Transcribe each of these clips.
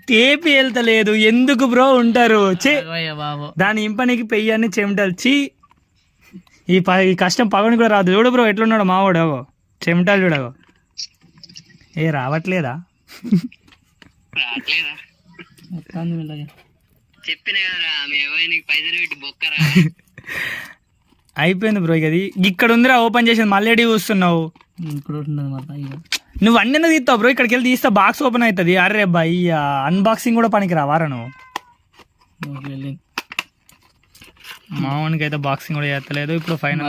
తేపి వెళ్తలేదు ఎందుకు బ్రో ఉంటారు బాబు దాని ఇంపనికి పెయ్యని చెమటలు చీ ఈ కష్టం పగని కూడా రాదు. చూడు బ్రో ఎట్లున్నాడు మావాడు, అవో చెమటలు చూడవో. ఏ రావట్లేదా? అయిపోయింది బ్రో. ఇది ఇక్కడ ఉందిరా, ఓపెన్ చేసింది మళ్ళీ చూస్తున్నావు. నువ్వు అన్నీ తీస్తావు బ్రో, ఇక్కడికి వెళ్ళి తీస్తా బాక్స్ ఓపెన్ అవుతుంది. అరే భయ్యా అన్బాక్సింగ్ కూడా పనికి రావారా నువ్వు? మామూలుగా అయితే బాక్సింగ్ కూడా చేస్తలేదు. ఇప్పుడు ఫైనల్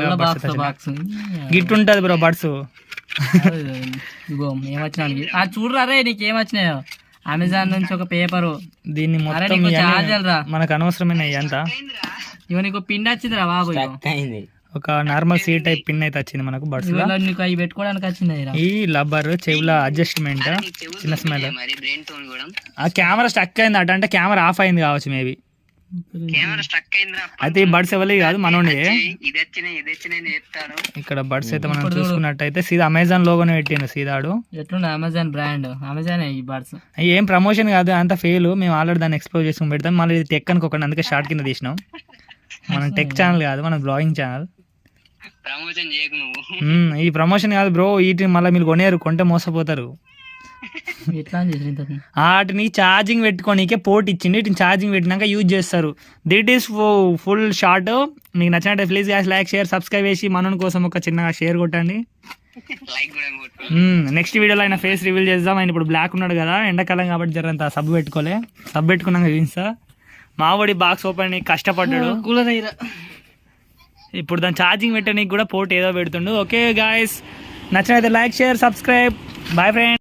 గిట్ ఉంటుంది బ్రో బడ్స్. ఏమొచ్చినా చూడరా రే, నీకేం వచ్చినాయో అమెజాన్ నుంచి ఒక పేపరు. దీన్ని మొత్తం మనకు అనవసరమైన అంతా. ఇవ నీకు పిన్ వచ్చిందిరా బాబు, ఒక నార్మల్ సీ టైప్ పిన్ అయితే వచ్చింది మనకు బడ్స్. నీకు అవి పెట్టుకోవడానికి వచ్చింది ఈ లబ్బర్ చెవుల అడ్జస్ట్మెంట్ చిన్న స్మెల్. ఆ కెమెరా స్టక్ అయింది అట, అంటే కెమెరా ఆఫ్ అయింది కావచ్చు మేబీ. అయితే ఈ బడ్స్ ఎవరి కాదు మనోడే. ఇక్కడ బడ్స్ అయితే మనం చూసుకున్నట్టయితే సీదా అమెజాన్ లోగోనే పెట్టిండు సీదాడు. ఎట్లుండే అమెజాన్ బ్రాండ్, అమెజాన్ ఈ బడ్స్ ఏం ప్రమోషన్ కాదు, అంత ఫెయిల్. మేము ఆల్రెడీ దాన్ని ఎక్స్ప్లోర్ చేసుకుని పెడతాం. మళ్ళీ ఇది టెక్ అనుకోకండి, అందుకే షార్ట్ కింద తీసినాం. మనం టెక్ ఛానల్ కాదు, మన బ్లాగింగ్ ఛానల్. ఈ ప్రమోషన్ కాదు బ్రో, వీటిని మళ్ళీ మీరు కొనేరు, కొంటే మోసపోతారు. వాటిని ఛార్జింగ్ పెట్టుకోనికే పోర్ట్ ఇచ్చింది, వీటిని ఛార్జింగ్ పెట్టినాక యూజ్ చేస్తారు. దిట్ ఈస్ ఫుల్ షార్ట్. మీకు నచ్చినట్టు ప్లీజ్ లైక్ షేర్ సబ్స్క్రైబ్ చేసి మనోని కోసం ఒక చిన్నగా షేర్ కొట్టండి. నెక్స్ట్ వీడియోలో ఆయన ఫేస్ రివీల్ చేద్దాం. ఆయన ఇప్పుడు బ్లాక్ ఉన్నాడు కదా, ఎండాకాలం కాబట్టి జరంత సబ్బు పెట్టుకోలే. సబ్బు పెట్టుకున్నాక చూపిస్తా. మావాడి బాక్స్ ఓపెన్ కష్టపడ్డాడు. కూలర్ అయ్యారా ఇప్పుడు దాని ఛార్జింగ్ పెట్టడానికి కూడా పోర్ట్ ఏదో పెడుతుండు. ఓకే గాయస్, నచ్చినైతే like share subscribe. Bye friends.